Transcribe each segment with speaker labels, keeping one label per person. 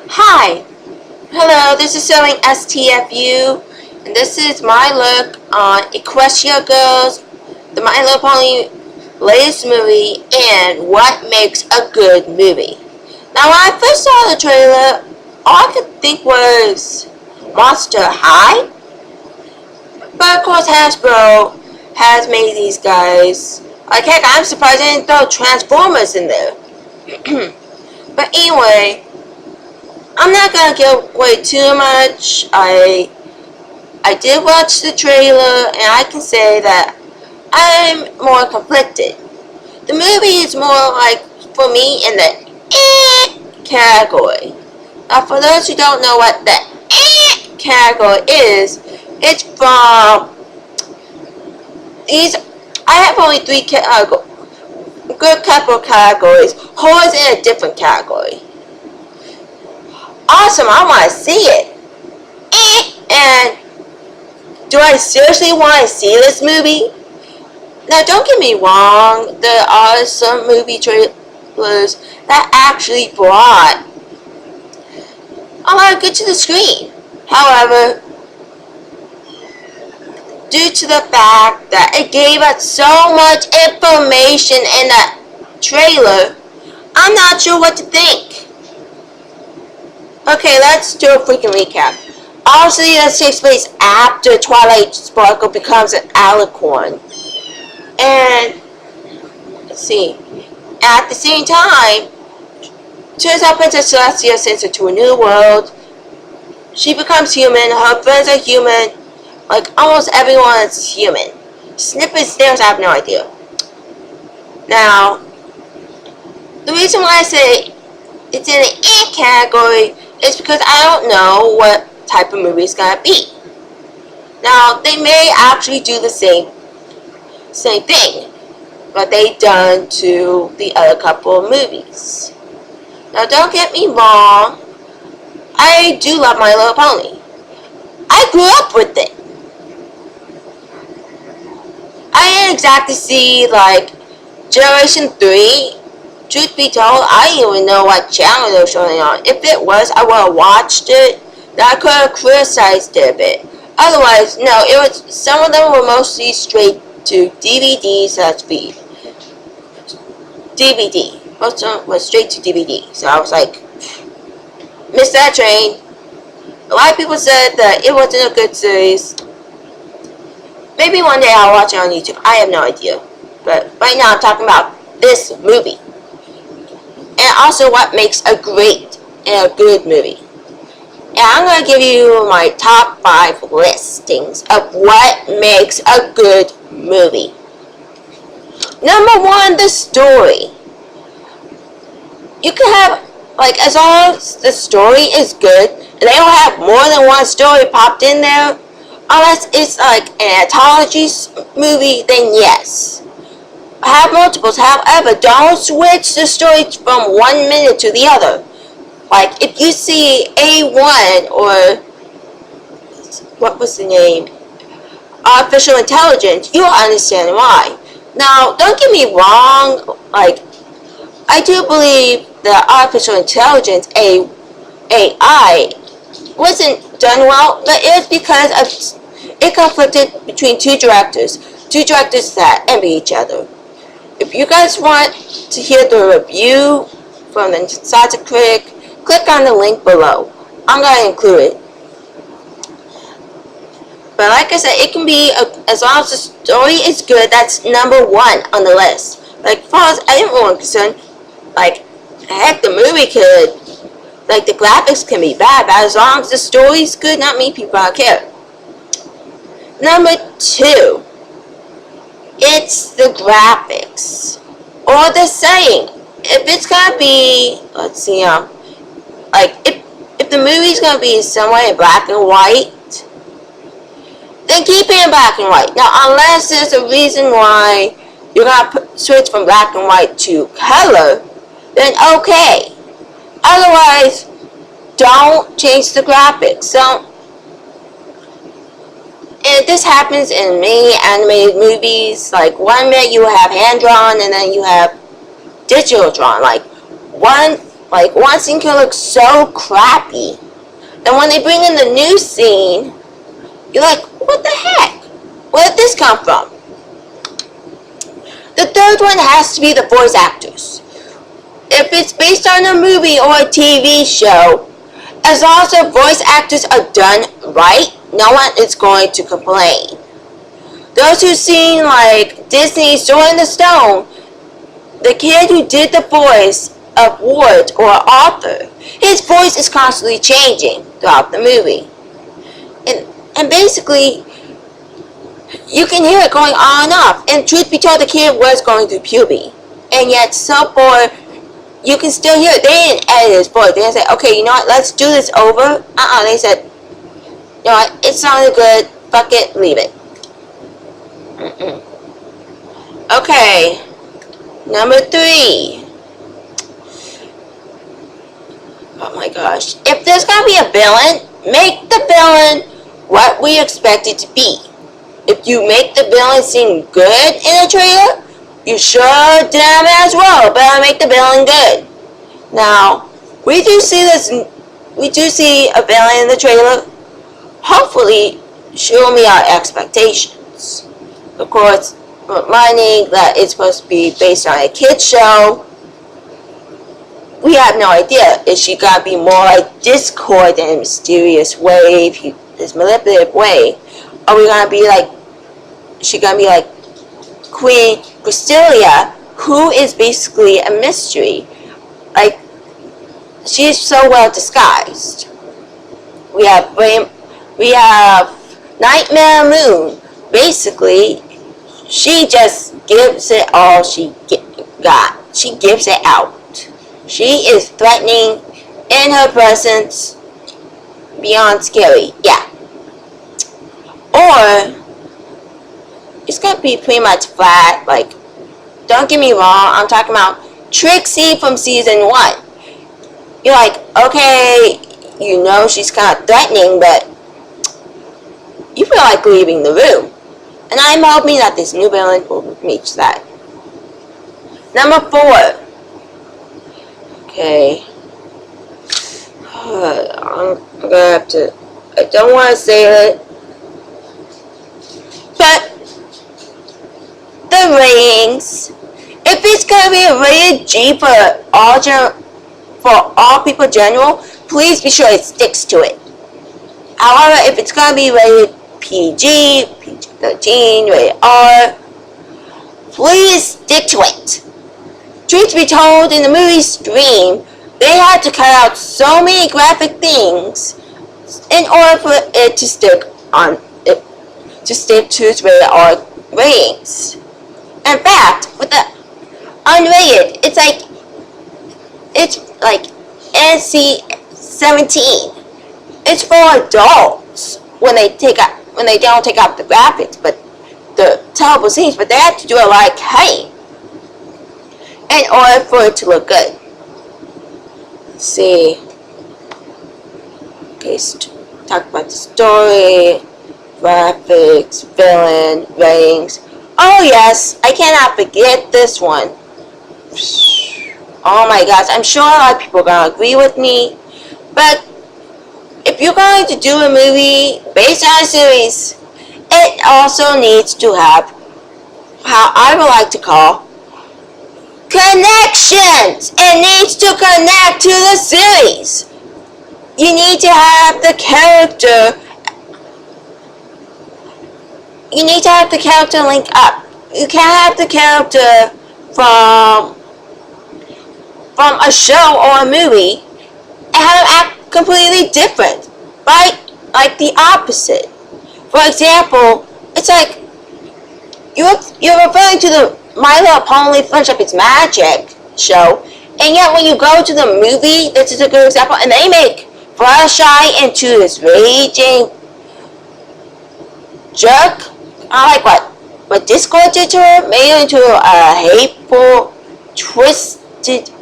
Speaker 1: Hi, hello, this is Selling STFU, and this is my look on Equestia Girls, the My Little Pony latest movie, and what makes a good movie. Now, when I first saw the trailer, all I could think was Monster High, but of course Hasbro has made these guys. Like, heck, I'm surprised they didn't throw Transformers in there. But anyway, I'm not gonna give away too much. I did watch the trailer, and I can say that I'm more conflicted. The movie is more like, for me, in the category. Now, for those who don't know what the category is, it's from these. I have only three good couple categories. Horror's in a different category. Awesome, I want to see it. And do I seriously want to see this movie? Now, don't get me wrong, there are some movie trailers that actually brought a lot of good to the screen. However, due to the fact that it gave us so much information in that trailer, I'm not sure what to think. Okay, let's do a freaking recap. Obviously, this takes place after Twilight Sparkle becomes an alicorn. And, let's see, at the same time, turns out Princess Celestia sends her to a new world. She becomes human, her friends are human, like almost everyone is human. Snippets there, I have no idea. Now, the reason why I say it's in the category is because I don't know what type of movie it's gonna be. Now, they may actually do the same thing, but they've done to the other couple of movies. Now, don't get me wrong, I do love My Little Pony. I grew up with it. I didn't exactly see, like, Generation 3. Truth be told, I didn't even know what channel they were showing on. If it was, I would have watched it. Then I could have criticized it a bit. Otherwise, no, it was, some of them were mostly straight to DVD, that's speed. DVD. Most of them was straight to DVD. So I was like, missed that train. A lot of people said that it wasn't a good series. Maybe one day I'll watch it on YouTube. I have no idea. But right now I'm talking about this movie. And also what makes a great and a good movie. And I'm going to give you my top 5 listings of what makes a good movie. Number 1, the story. You can have, like, as long as the story is good, and they don't have more than one story popped in there, unless it's like an anthology movie, then yes. Have multiples, however, don't switch the story from one minute to the other. Like, if you see A1 or, what was the name? Artificial Intelligence, you'll understand why. Now, don't get me wrong, like, I do believe that Artificial Intelligence, AI, wasn't done well, but it's because of, it conflicted between two directors that envy each other. If you guys want to hear the review from the Nostalgia Critic, click on the link below. I'm going to include it. But like I said, it can be, as long as the story is good, that's number 1 on the list. Like, as far as everyone's concerned, like, heck, the movie could, like, the graphics can be bad, but as long as the story's good, not many people don't care. Number 2. It's the graphics, or the saying. If it's gonna be, let's see, like, if the movie's gonna be somewhat in black and white, then keep it in black and white. Now, unless there's a reason why you're gonna switch from black and white to color, then okay. Otherwise, don't change the graphics. And this happens in many animated movies. Like, one minute you have hand-drawn, and then you have digital drawn. Like, one Like, one scene can look so crappy. And when they bring in the new scene, you're like, what the heck? Where did this come from? The third one has to be the voice actors. If it's based on a movie or a TV show, as long as the voice actors are done right, no one is going to complain. Those who've seen, like, Disney's Sword in the Stone, the kid who did the voice of Ward or Arthur, his voice is constantly changing throughout the movie. And basically, you can hear it going on and off. And truth be told, the kid was going through puberty. And yet, so far, you can still hear it. They didn't edit his voice. They didn't say, okay, you know what, let's do this over. They said, you know what, it sounded good. Fuck it, leave it. Okay. Number 3. Oh my gosh. If there's gonna be a villain, make the villain what we expect it to be. If you make the villain seem good in a trailer, you sure damn as well better make the villain good. Now, we do see a villain in the trailer. Hopefully, she'll meet our expectations. Of course, reminding that it's supposed to be based on a kid's show, we have no idea. Is she gonna be more like Discord in a mysterious way, this manipulative way? Are we gonna be like, is she gonna be like Queen Cristelia, who is basically a mystery? Like, she's so well disguised. We have Nightmare Moon. Basically, she just gives it all she got. She gives it out. She is threatening in her presence, beyond scary. Yeah. Or it's gonna be pretty much flat. Like, don't get me wrong, I'm talking about Trixie from season 1. You're like, okay, you know she's kind of threatening, but you feel like leaving the room. And I'm hoping that this new villain will reach that. Number 4. Okay. I'm gonna have to, I don't want to say it, but the ratings, if it's gonna be a rated G for all people general, please be sure it sticks to it. However, if it's gonna be rated PG, PG-13, rated R, please stick to it. Truth be told, in the movie Stream, they had to cut out so many graphic things in order for it to stick to its rated R ratings. In fact, with the unrated, it's like NC-17. It's for adults when they don't take out the graphics, but the terrible scenes. But they have to do a lot of cutting in order for it to look good. Let's see. Okay, talk about the story, graphics, villain, ratings. Oh yes, I cannot forget this one. Oh my gosh, I'm sure a lot of people are going to agree with me, but if you're going to do a movie based on a series, it also needs to have, how I would like to call, connections. It needs to connect to the series. You need to have the character. You need to have the character link up. You can't have the character from a show or a movie and have them act completely different, right? Like the opposite. For example, it's like you're referring to the My Little Pony Friendship is Magic show, and yet when you go to the movie, this is a good example, and they make Fluttershy into this raging jerk. I like what Discord did to her, made her into a hateful, twisted, oh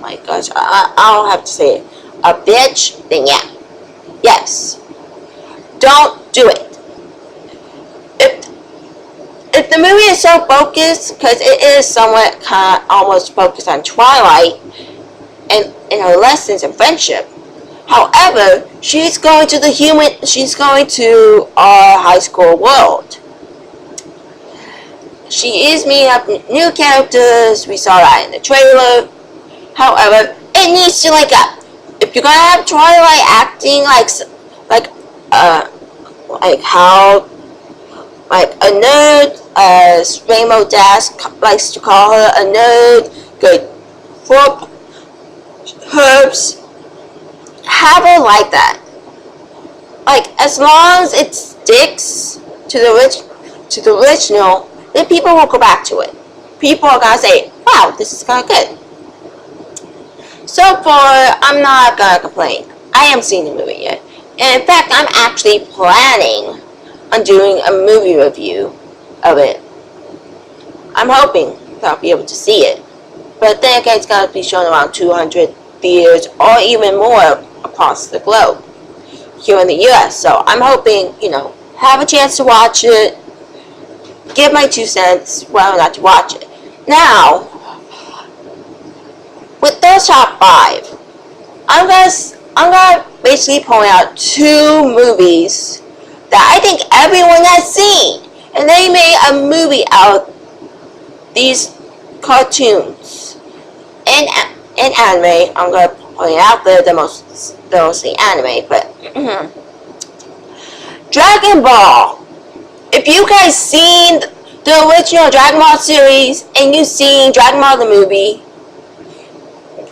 Speaker 1: my gosh, I don't have to say it, a bitch, then yeah. Yes. Don't do it. If the movie is so focused, because it is somewhat kind of almost focused on Twilight, in her lessons in friendship. However, she's going to our high school world. She is meeting up new characters. We saw that in the trailer. However, it needs to link up. If you're gonna have Twilight acting like a nerd, as Rainbow Dash likes to call her, a nerd, good for herbs, have her like that. Like, as long as it sticks to the original, then people will go back to it. People are gonna say, wow, this is kinda good. So far, I'm not gonna complain. I haven't seen the movie yet. And in fact, I'm actually planning on doing a movie review of it. I'm hoping that I'll be able to see it. But then again, it's gonna be shown around 200 theaters or even more across the globe here in the US. So I'm hoping, have a chance to watch it, give my 2 cents whether or not to watch it. Now, with those top 5, I'm gonna basically point out 2 movies that I think everyone has seen, and they made a movie out of these cartoons and anime. I'm gonna point out they're mostly anime, but Dragon Ball. If you guys seen the original Dragon Ball series and you've seen Dragon Ball the movie,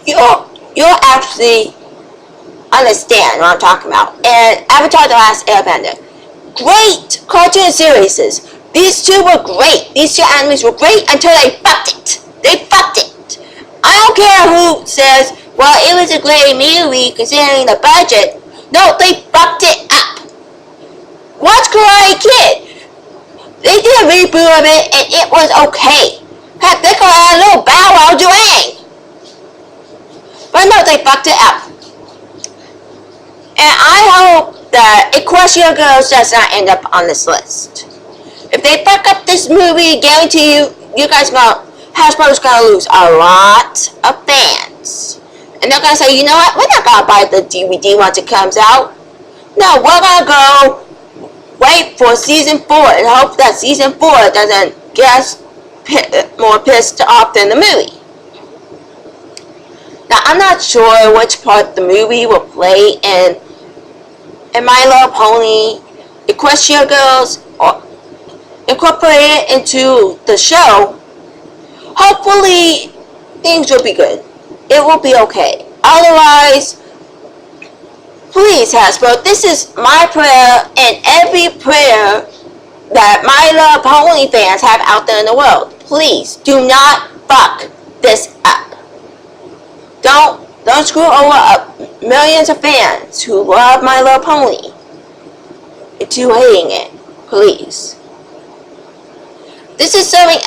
Speaker 1: you'll actually understand what I'm talking about. And Avatar: The Last Airbender, great cartoon series. These 2 were great. These 2 animes were great until they fucked it. They fucked it. I don't care who says, well, it was a great movie considering the budget. No, they fucked it up. Watch Karate Kid. They did a reboot of it and it was okay. Heck, they could have a little Bow Wow Duang. But no, they fucked it up. And I hope that Equestia Girls does not end up on this list. If they fuck up this movie, guarantee you guys Hasbro's gonna lose a lot of fans. And they're gonna say, you know what, we're not gonna buy the DVD once it comes out. No, we're gonna go wait for season 4 and hope that season 4 doesn't get us more pissed off than the movie. Now, I'm not sure which part the movie will play in My Little Pony, Equestia Girls, or incorporate it into the show. Hopefully, things will be good. It will be okay. Otherwise, please, Hasbro, this is my prayer and every prayer that My Little Pony fans have out there in the world. Please, do not fuck this up. Don't screw over millions of fans who love My Little Pony into hating it. Please. This is serving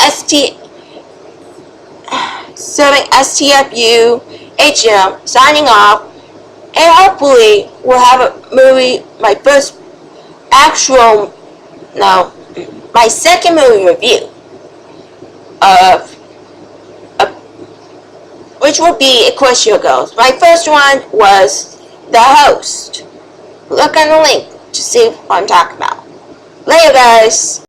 Speaker 1: STFU HM signing off, and hopefully we'll have a movie, my second movie review of which will be Equestia Girls. My first one was The Host. Look on the link to see what I'm talking about. Later, guys.